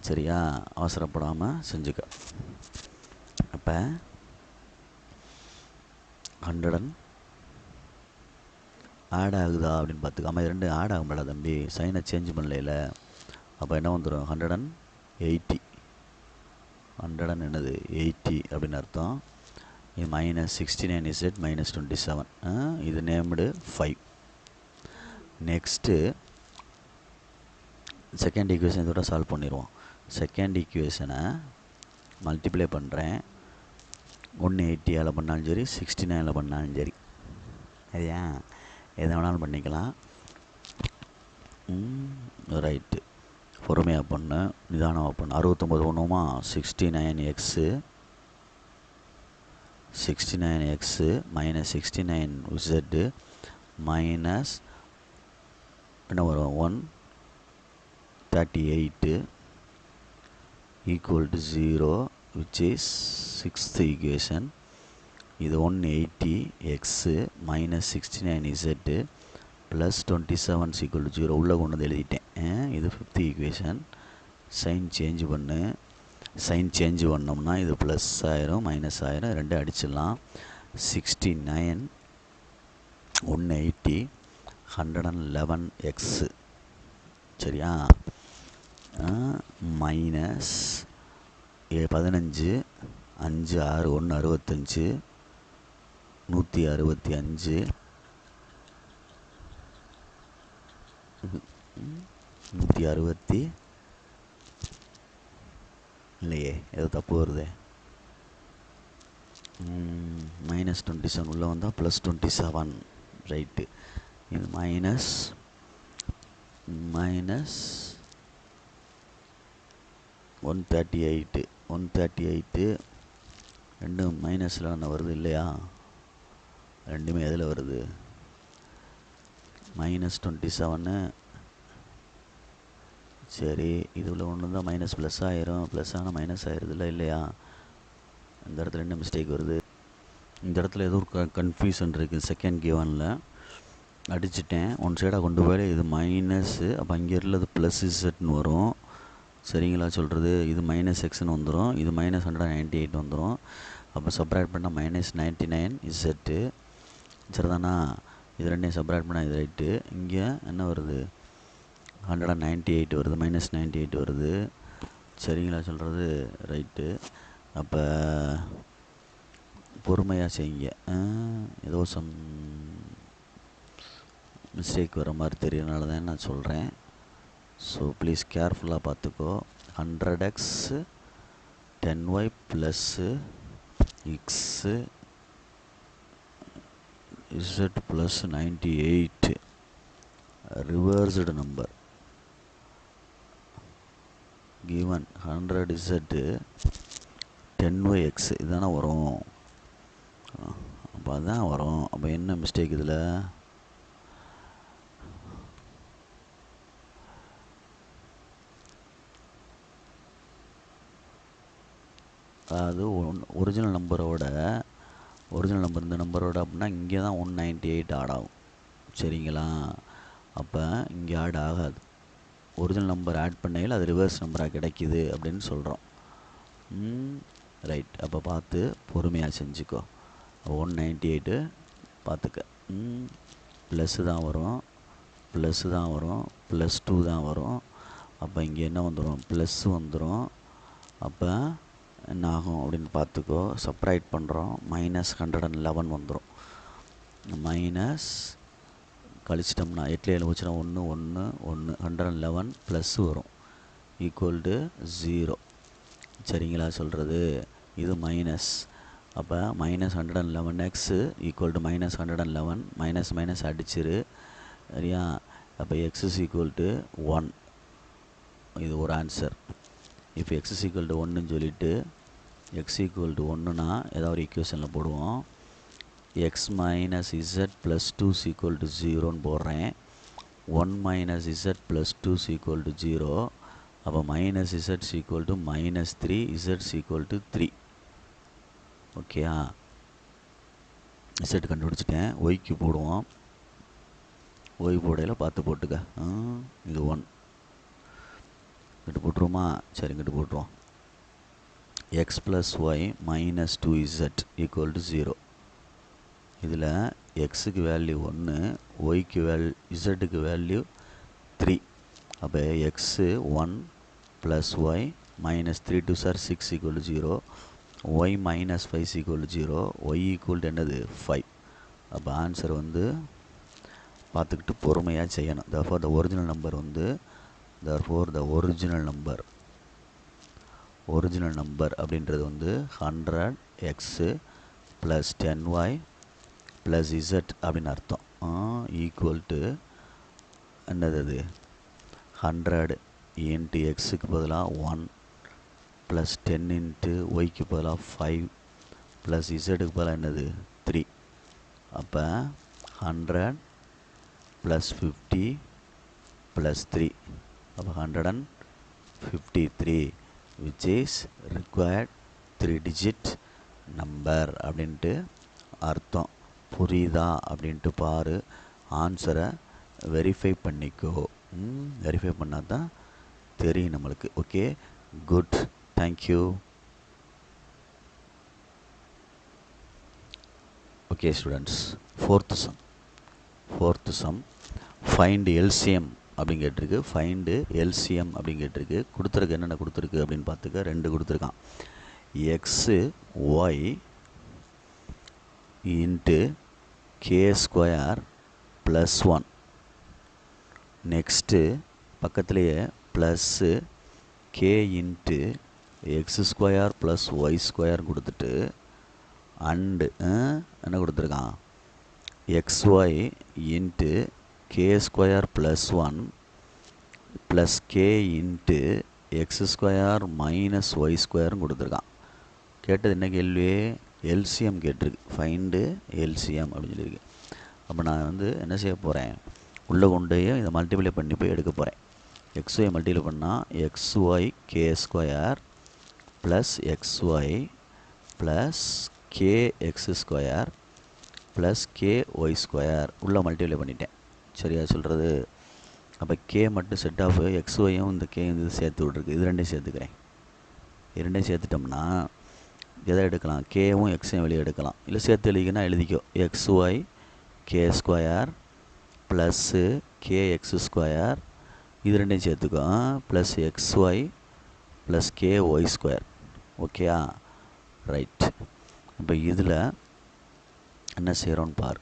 சரியா, அவசரப்படாமல் செஞ்சுக்கோ. அப்போ 100 ஆட் ஆகுதா அப்படின்னு பார்த்துக்கோ. ஆமாம், 2 ஆட் ஆகும்ல தம்பி, சைனை சேஞ்ச் பண்ணல. அப்போ என்ன வந்துடும் 180. 100 என்னது 80 அப்படின்னு அர்த்தம். இது மைனஸ் 69z மைனஸ் 27. இது நேம்டு 5. நெக்ஸ்ட்டு செகண்ட் ஈக்குவேஷன் இதோட சால்வ் பண்ணிடுவோம். செகண்ட் ஈக்குவேஷனை மல்டிப்ளை பண்ணுறேன். 180ஆல் பண்ணாலும் சரி, 69ஆல் பண்ணாலும் சரி. அது ஏன் எதை வேணாலும் பண்ணிக்கலாம். ரைட்டு. பொறுமையாக பண்ணு, நிதானமாக பண்ணு. 69 பண்ணுவோமா. 69x மைனஸ் 69z மைனஸ் என்ன வரும் 138 equal to 0 which is sixth equation. இது 180x minus 69z plus 27 equal to 0 உள்ளே கொண்டு வந்து எழுதிட்டேன். இது ஃபிஃப்த் ஈக்குவேஷன். சைன் சேஞ்ச் பண்ணு. சைன் சேஞ்ச் பண்ணோம்னா இது ப்ளஸ் ஆயிரும் மைனஸ் ஆயிரும், ரெண்டும் அடிச்சிடலாம். 69 180 111x சரியா, மைனஸ் 15 5 6 1 65 165 160 இல்லையே, ஏதோ தப்பு வருது. மைனஸ் 27 உள்ளே வந்தால் ப்ளஸ் 27 ரைட்டு. இது மைனஸ் 138 ரெண்டும் மைனஸில் என்ன வருது இல்லையா, ரெண்டுமே எதில் வருது, மைனஸ் 27. சரி, இதில் ஒன்று தான் மைனஸ் ப்ளஸ் ஆயிரும், ப்ளஸ் ஆனால் மைனஸ் ஆயிடுது இல்லையா, இந்த இடத்துல என்ன மிஸ்டேக் வருது, இந்த இடத்துல ஏதோ ஒரு கன்ஃபியூஷன் இருக்குது. செகண்ட் கிவனில் அடிச்சிட்டேன், ஒன் சைடாக கொண்டு போய் இது மைனஸ்ஸு, அப்போ அங்கே இருந்தது ப்ளஸ் இசட்னு வரும். சரிங்களா சொல்கிறது, இது மைனஸ் எக்ஸ்னு வந்துடும், இது மைனஸ் 198 வந்துடும். அப்போ சப்ராக்ட் பண்ணால் மைனஸ் 99 இசட்டு சரிதானா, இது ரெண்டையும் சப்ராக்ட் பண்ணால் இது ரைட்டு. இங்கே என்ன வருது, 198 வருது, மைனஸ் 98 வருது. சரிங்களா சொல்கிறது ரைட்டு. அப்போ பொறுமையாக செய்யுங்க, ஏதோ சம் மிஸ்டேக் வர மாதிரி தெரியறனால தான் நான் சொல்கிறேன். ஸோ ப்ளீஸ் கேர்ஃபுல்லாக பார்த்துக்கோ. 100x 10y plus x Z plus 98 reversed number given 100z 10yx இதுதானே வரும், அப்போ அதுதான் வரும். அப்போ என்ன மிஸ்டேக் இதில், அது ஒரிஜினல் நம்பரோட இந்த நம்பரோட அப்படின்னா இங்கே தான் 198 ஆட் ஆகும். சரிங்களா, அப்போ இங்கே ஆட் ஆகாது, ஒரிஜினல் நம்பர் ஆட் பண்ணையில் அது ரிவர்ஸ் நம்பராக கிடைக்கிது அப்படின்னு சொல்கிறோம். ரைட், அப்போ பார்த்து பொறுமையாக செஞ்சுக்கோ. 198 பார்த்துக்க, ப்ளஸ்ஸு தான் வரும், ப்ளஸ் 2 தான் வரும். அப்போ இங்கே என்ன வந்துடும், ப்ளஸ் வந்துடும். அப்போ என்ன ஆகும் அப்படின்னு பார்த்துக்கோ. சப்ராக்ட் பண்ணுறோம், மைனஸ் 111 வந்துடும். மைனஸ் கழிச்சிட்டோம்னா 8 வச்சுனா 1 1 1 111 ப்ளஸ் வரும் ஈக்குவல் டு 0. சரிங்களா சொல்கிறது, இது மைனஸ். அப்போ minus 111x equal to minus 111 minus minus அடிச்சிரு சரியா. அப்போ எக்ஸ் இஸ் ஈக்குவல் டு 1, இது ஒரு ஆன்சர். இப்போ எக்ஸ் இஸ் ஈக்குவல் டு 1ன்னு சொல்லிவிட்டு எக்ஸ் ஈக்குவல் டு 1னா ஏதாவது ஒரு ஈக்குவேஷனில் போடுவோம். X minus z plus 2 equal to 0ன்னு போடுறேன். 1 minus z plus 2 equal to 0. அப்போ minus z equal to minus 3, z equal to 3. ஓகேயா, இசட் கண்டுபிடிச்சிட்டேன். ஒய்க்கு போடுவோம், ஒய் போடையில் பார்த்து போட்டுக்க. இது 1 இங்கிட்டு போட்டுருவோமா, சரி இங்கிட்டு போட்டுருவோம். X plus y minus 2z equal to 0. இதில் எக்ஸுக்கு வேல்யூ 1, ஒய்க்கு இசட்டுக்கு வேல்யூ 3. அப்போ எக்ஸு 1 ப்ளஸ் ஒய் மைனஸ் 3 2 சார் 6 equal to 0, y minus 5 equal to 0, y equal to என்னது 5. அப்போ ஆன்சர் வந்து பார்த்துக்கிட்டு பொறுமையாக செய்யணும். therefore the original number வந்து ஒரிஜினல் நம்பர் அப்படின்றது வந்து 100x plus 10y plus Z அப்படின்னு அர்த்தம். ஈக்குவல் டு என்னது அது 100 இன்ட்டு எக்ஸுக்கு பதிலாக 1 ப்ளஸ் 10 இன்ட்டு ஒய்க்கு பதிலாக 5 ப்ளஸ் இசட்டுக்கு பதிலாக என்னது 3. அப்போ 100 ப்ளஸ் 50 ப்ளஸ் 3, அப்போ 153 which is required 3-digit number அப்படின்ட்டு அர்த்தம். புரியுதா அப்படின்ட்டு பாரு, ஆன்சரை வெரிஃபை பண்ணிக்கோ. வெரிஃபை பண்ணால் தான் தெரியும் நம்மளுக்கு. Okay, good, thank you. Okay students, fourth some find LCM அப்படின்னு கேட்டிருக்கு. ஃபைண்டு எல்சிஎம் அப்படின்னு கேட்டிருக்கு. கொடுத்துருக்கு என்னென்ன கொடுத்துருக்கு அப்படின்னு பார்த்துக்க. 2 கொடுத்துருக்கான். X y into k square plus 1. Next பக்கத்துலேயே plus k into x square plus y square கொடுத்துட்டு அண்டு என்ன கொடுத்துருக்கான், xy into k square plus 1 plus k into x square minus y ஸ்கொயர்னு கொடுத்துருக்கான். கேட்டது என்ன கேள்வி? எல்சிஎம் கேட்டிருக்கு. ஃபைண்டு எல்சிஎம் அப்படின்னு சொல்லியிருக்கு. அப்போ நான் வந்து என்ன செய்ய போகிறேன், உள்ளே கொண்டு இதை மல்டிப்ளை பண்ணி போய் எடுக்க போகிறேன். xy மல்டிப்ளை பண்ணால் xy k square plus xy plus k x square plus k y square உள்ளே மல்டிப்ளை பண்ணிட்டேன். சரியா சொல்கிறது? அப்போ கே மட்டும் செட் ஆஃப் எக்ஸ்ஒயும் இந்த கே இது சேர்த்து விட்ருக்கு. இது 2 சேர்த்துக்கிறேன். 2 சேர்த்துட்டோம்னா எதை எடுக்கலாம், கேவும் எக்ஸையும் வெளியே எடுக்கலாம். இல்லை சேர்த்து எழுதிக்கினா எழுதிக்கோ. X y k square plus k x square, இது 2 சேர்த்துக்கோ, plus x y plus k y square. ஓகேயா? ரைட். இப்போ இதில் என்ன செய்கிறோன்னு பார்.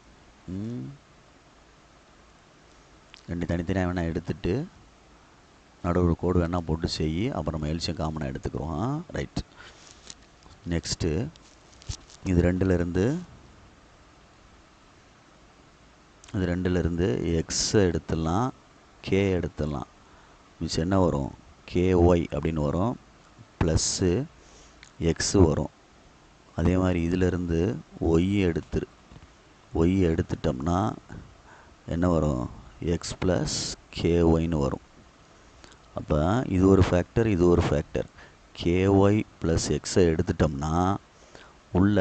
2 தனித்தனியாக வேணால் எடுத்துகிட்டு நடுவில் கோடு வேணால் போட்டு செய். அப்புறம் நம்ம எல்சியம் காமனாக எடுத்துக்கிறோம். ரைட். நெக்ஸ்ட்டு இது 2லேருந்து எக்ஸை எடுத்துடலாம், கே எடுத்துடலாம். மிச்சம் என்ன வரும், கேஒய் அப்படின்னு வரும், ப்ளஸ்ஸு எக்ஸு வரும். அதே மாதிரி இதிலேருந்து ஒய் எடுத்துட்டோம்னா என்ன வரும், எக்ஸ் ப்ளஸ் கேஒய்னு வரும். அப்போ இது ஒரு ஃபேக்டர், இது ஒரு ஃபேக்டர். கேஒய் ப்ளஸ் எக்ஸை எடுத்துட்டோம்னா உள்ள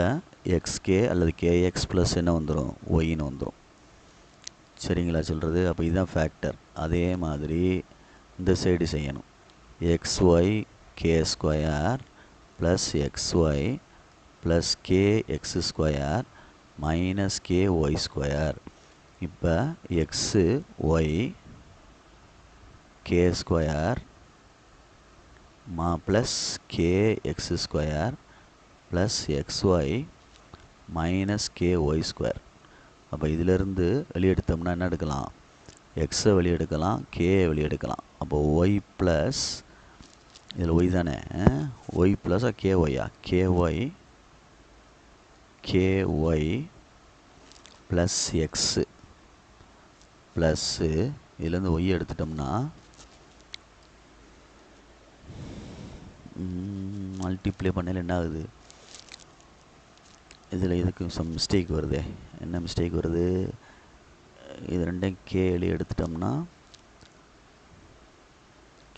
எக்ஸ்கே அல்லது கேஎக்ஸ் ப்ளஸ் என்ன வந்துடும், ஒய்ன்னு வந்துடும். சரிங்களா சொல்கிறது? அப்போ இதுதான் ஃபேக்டர். அதே மாதிரி இந்த சைடு செய்யணும். X y k square plus x y plus k x square minus k y square. இப்போ x y k square plus k x square plus x y minus k y square. அப்போ இதிலேருந்து வெளியே எடுத்தோம்னா என்ன எடுக்கலாம், எக்ஸை வெளியே எடுக்கலாம், கேயை வெளியே எடுக்கலாம். அப்போ ஒய் ப்ளஸ், இதில் ஒய் தானே, ஒய் ப்ளஸ்ஸா கேஒய்யா, கேஒய் ப்ளஸ் எக்ஸு ப்ளஸ்ஸு இதுலேருந்து ஒய் எடுத்துட்டோம்னா மல்டிப்ளை பண்ணல என்ன ஆகுது, இதில் இதுக்கு சம் மிஸ்டேக் வருதே. என்ன மிஸ்டேக் வருது, இது 2 கே வெளியே எடுத்துட்டோம்னா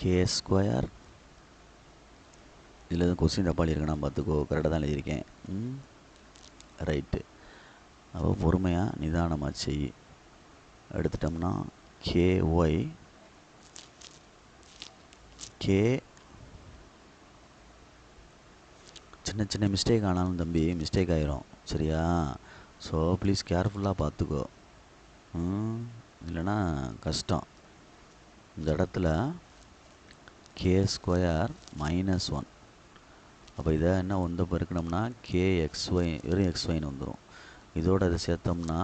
கே ஸ்கொயர், இதில் எதுவும் கொஸ்டின் தப்பாக எழுதியிருக்கேன், நான் பார்த்துக்கோ, கரெக்டாக தான் எழுதியிருக்கேன். ரைட்டு. அப்போ பொறுமையாக நிதானமாக செய். எடுத்துட்டோம்னா கேஒய் கே, சின்ன மிஸ்டேக் ஆனாலும் தம்பி மிஸ்டேக் ஆயிரும். சரியா? ஸோ ப்ளீஸ் கேர்ஃபுல்லாக பார்த்துக்கோ, இல்லைன்னா கஷ்டம். இந்த இடத்துல கே ஸ்கொயர் மைனஸ் 1. அப்போ இதை என்ன வந்து பெருக்கணும்னா கே எக்ஸ்ஒய் வெறும் எக்ஸ்ஒய்னு வந்துடும். இதோட இதை சேர்த்தோம்னா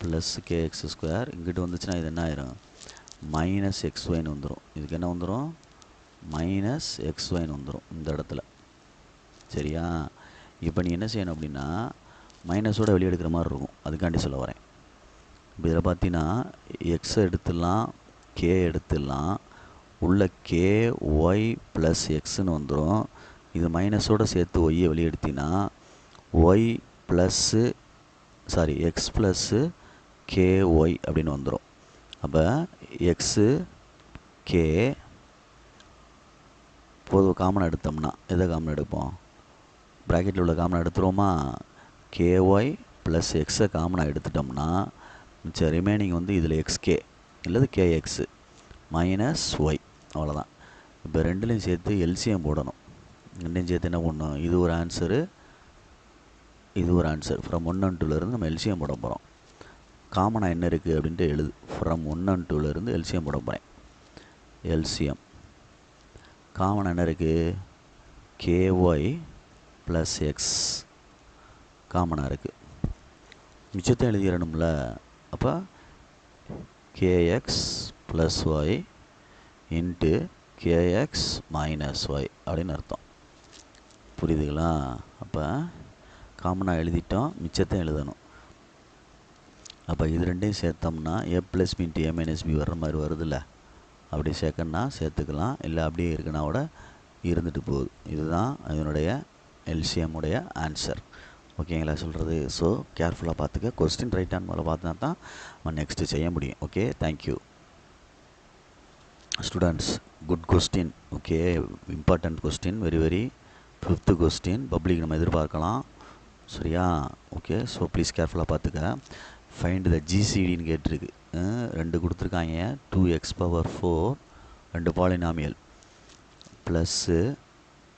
ப்ளஸ் கே எக்ஸ் ஸ்கொயர். இங்கிட்டு வந்துச்சுன்னா இது என்ன ஆயிரும், மைனஸ் எக்ஸ்ஒய்னு வந்துடும். இதுக்கு என்ன வந்துடும், மைனஸ் எக்ஸ்ஒய்னு வந்துடும் இந்த இடத்துல. சரியா? இப்போ நீ என்ன செய்யணும் அப்படின்னா மைனஸோட வெளியே எடுக்கிற மாதிரி இருக்கும். அதுக்காண்டி சொல்ல வரேன். இப்போ இதில் பார்த்தீங்கன்னா எக்ஸை எடுத்துடலாம், கே எடுத்துடலாம், உள்ள கே ஒய் ப்ளஸ் எக்ஸ்ன்னு வந்துடும். இது மைனஸோடு சேர்த்து ஒய்யை வெளியே எடுத்திங்கன்னா y plus x plus k y அப்படின்னு வந்துடும். அப்போ எக்ஸு கே பொதுவாக காமனாக எடுத்தோம்னா எதை காமனாக எடுப்போம், ப்ராக்கெட்டில் உள்ள காமனாக எடுத்துருவோமா, கேஒய் ப்ளஸ் எக்ஸை காமனாக எடுத்துட்டோம்னா மிச்சம் ரிமைனிங் வந்து இதில் எக்ஸ்கே இல்லது கேஎக்ஸு மைனஸ் ஒய். அவ்வளோதான். இப்போ ரெண்டுலேயும் சேர்த்து எல்சிஎம் போடணும். ரெண்டையும் சேர்த்து என்ன பண்ணணும், இது ஒரு ஆன்சரு, இது ஒரு ஆன்சர். ஃப்ரம் 1 and 2லேருந்து நம்ம எல்சிஎம் போட போகிறோம். காமனாக என்ன இருக்குது அப்படின்ட்டு எழுது. ஃப்ரம் 1 and 2லேருந்து எல்சிஎம் போட போகிறேன். எல்சிஎம் காமனாக என்ன இருக்குது, கேஒய் ப்ளஸ் எக்ஸ் காமனாக இருக்குது. மிச்சத்தை எழுதிடணும்ல. அப்போ k x plus y into k x minus y அப்படின்னு அர்த்தம். புரியுதுங்களா? அப்போ காமனாக எழுதிட்டோம், மிச்சத்தை எழுதணும். அப்போ இது ரெண்டையும் சேர்த்தோம்னா ஏ ப்ளஸ் பி இன்ட்டு ஏ மைனஸ் பி வர்ற மாதிரி வருதுல்ல. அப்படி சேர்க்கணுன்னா சேர்த்துக்கலாம், இல்லை அப்படியே இருக்குன்னா கூட இருந்துட்டு போகுது. இதுதான் இதனுடைய எல்சிஎம்முடைய ஆன்சர். ஓகேங்களா சொல்கிறது? ஸோ கேர்ஃபுல்லாக பார்த்துக்க. கொஸ்டின் ரைட் ஹேண்ட் மேலே பார்த்தா தான் நம்ம நெக்ஸ்ட்டு செய்ய முடியும். Okay, thank you students. Good question. Okay, important question, very very. 5th question public நம்ம எதிர்பார்க்கலாம். சரியா? ஓகே, ஸோ ப்ளீஸ் கேர்ஃபுல்லாக பார்த்துக்க. ஃபைண்ட் த ஜிசிடின்னு கேட்டிருக்கு. 2 கொடுத்துருக்காங்க. 2x⁴ 2 polynomial plus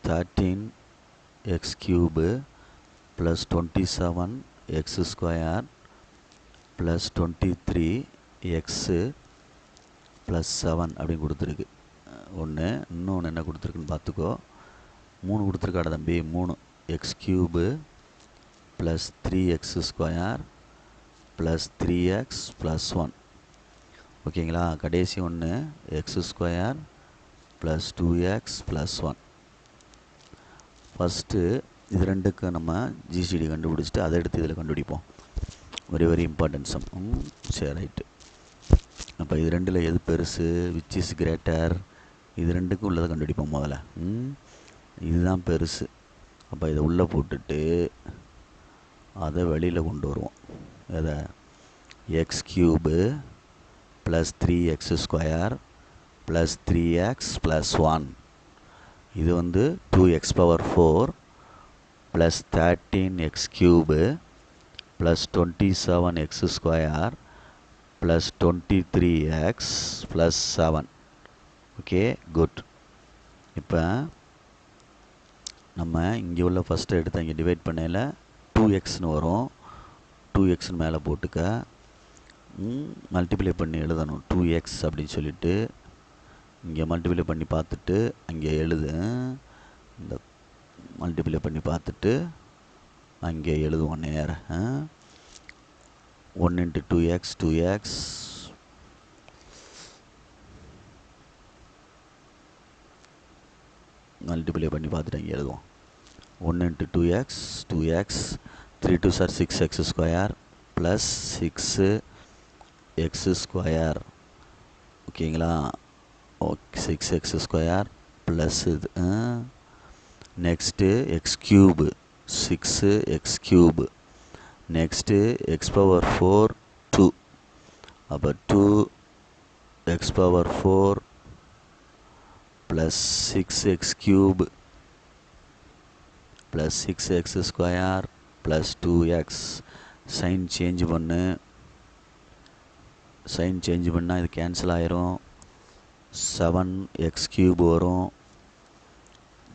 13x³ plus 27x² plus 23x plus 7 அப்படின்னு கொடுத்துருக்கு. ஒன்று. இன்னொன்று என்ன கொடுத்துருக்குன்னு பார்த்துக்கோ. 3 கொடுத்துருக்காட தம்பி. 3x³ plus 3x² plus 3x plus 1. ஓகேங்களா? கடைசி ஒன்று x² plus 2x plus 1. First இது ரெண்டுக்கு நம்ம ஜிசிடி கண்டுபிடிச்சிட்டு அதை எடுத்து இதில் கண்டுபிடிப்போம். Very very important sum. சரி, ரைட்டு. அப்போ இது ரெண்டில் எது பெருசு, விச் இஸ் கிரேட்டர், இது ரெண்டுக்கும் உள்ளதை கண்டுபிடிப்போம் முதல்ல. இதுதான் பெருசு. அப்போ இதை உள்ளே போட்டுட்டு அதை வெளியில் கொண்டு வருவோம். எதை? x³ plus 3x² plus 3x plus 1. இது வந்து 2x⁴ plus 13x³ plus 27x² plus 23x plus 7. Okay, good. இப்போ நம்ம இங்கே உள்ள ஃபஸ்ட்டு எடுத்து இங்கே டிவைட் பண்ணையில் 2xன்னு வரும். 2xன்னு மேலே போட்டுக்க, மல்டிப்ளை பண்ணி எழுதணும் 2x அப்படின்னு சொல்லிட்டு. இங்கே மல்டிப்ளை பண்ணி பார்த்துட்டு அங்கே எழுது. இந்த மல்டிப்ளை பண்ணி பார்த்துட்டு அங்கே எழுதுவோம் நேர. 1 × 2x 2x மல்டிப்ளை பண்ணி பார்த்துட்டு அங்கே எழுதுவோம். 1 × 2x 2x 3 2s are 6x² plus 6x². ஓகேங்களா? ஓகே, 6x² ப்ளஸ் இது. Next x³ 6x³. Next x⁴ 2. அப்போ 2x⁴ plus 6x³ plus 6x² plus 2x. Sign change பண்ணு. சைன் சேஞ்ச் பண்ணால் இது கேன்சல் ஆயிரும். 7x³ வரும்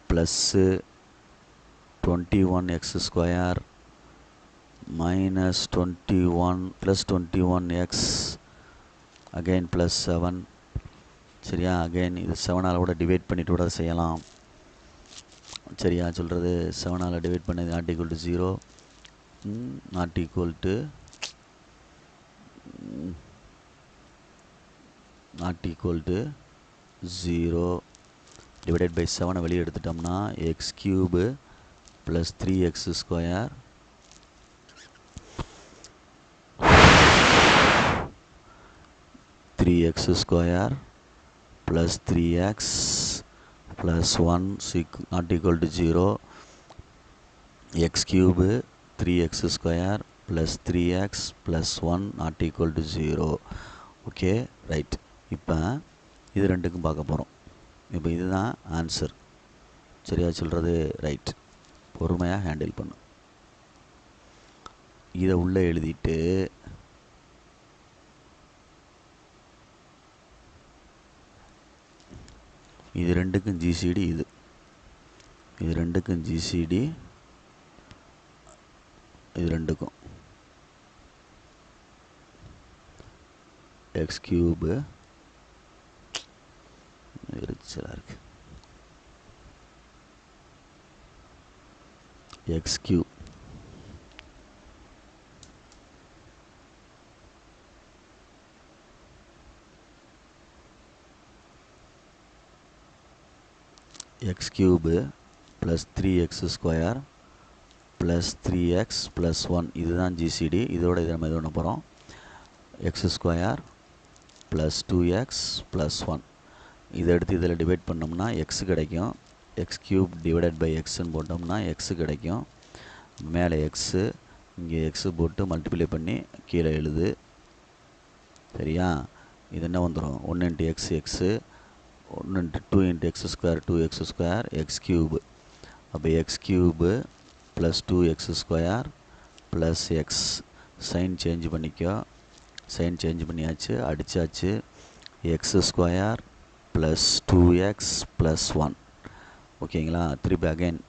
plus 21x² minus 21 plus 21x again plus 7. சரியா? Again இது 7ஆல் கூட டிவைட் பண்ணிவிட்டு கூட செய்யலாம். சரியா சொல்கிறது? 7ஆல் டிவைட் பண்ணது not equal to 0, not equal to not equal to 0 divided by 7 வெளியே எடுத்துட்டோம்னா x³ plus 3x² plus 3x plus 1 not equal to 0. x³ 3x² plus 3x plus 1 not equal to 0. Okay, right. இப்போ இது ரெண்டுக்கும் பார்க்க போகிறோம். இப்போ இதுதான் ஆன்சர். சரியா சொல்கிறது? ரைட். பொறுமையாக ஹேண்டில் பண்ணு. இதை உள்ளே எழுதிட்டு இது ரெண்டுக்கும் ஜிசிடி இது ரெண்டுக்கும் ஜிசிடி இது ரெண்டுக்கும் எக்ஸ் கியூபு எரிச்சலாக இருக்கு X cube x cube plus 3x square plus 3x plus 1 இதுதான் GCD. இதோட இதை நம்ம எது பண்ண போகிறோம் x square plus 2x plus 1 இதை எடுத்து இதில் டிவைட் பண்ணோம்னா x கிடைக்கும். x cube divided by xன்னு போட்டோம்னா x கிடைக்கும். மேலே x இங்கே x போட்டு மல்டிப்ளை பண்ணி கீழே எழுது. சரியா? இது என்ன வந்துடும் 1 into x x 1 into 2 into x square 2x square x cube அப்போ x cube plus 2x square plus x sign change பண்ணிக்கோ. சைன் சேஞ்ச் பண்ணியாச்சு, அடித்தாச்சு. x square plus 2x plus 1 ஓகேங்களா? திருப்பி அகைன்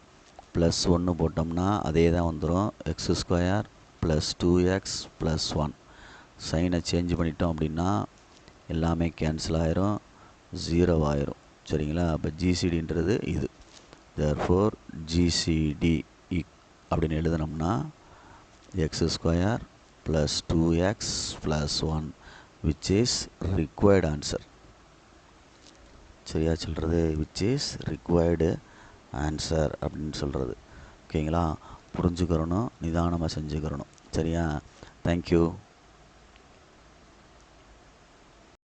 ப்ளஸ் 1 போட்டோம்னா அதே தான் வந்துடும் x square plus 2x plus 1 சைனை சேஞ்ச் பண்ணிட்டோம் அப்படின்னா எல்லாமே கேன்சல் ஆயிரும், 0 ஆயிரும். சரிங்களா? அப்போ ஜிசிடின்றது இது. தேர்ஃபோர் ஜிசிடி அப்படின்னு எழுதினோம்னா x square plus 2x plus 1 which is required answer. சரியா சொல்கிறது? விச் இஸ் ரிக்வயர்டு ஆன்சர் அப்படின்னு சொல்கிறது. ஓகேங்களா? புரிஞ்சுக்கிறணும், நிதானமாக செஞ்சுக்கிறணும். சரியா? தேங்க்யூ.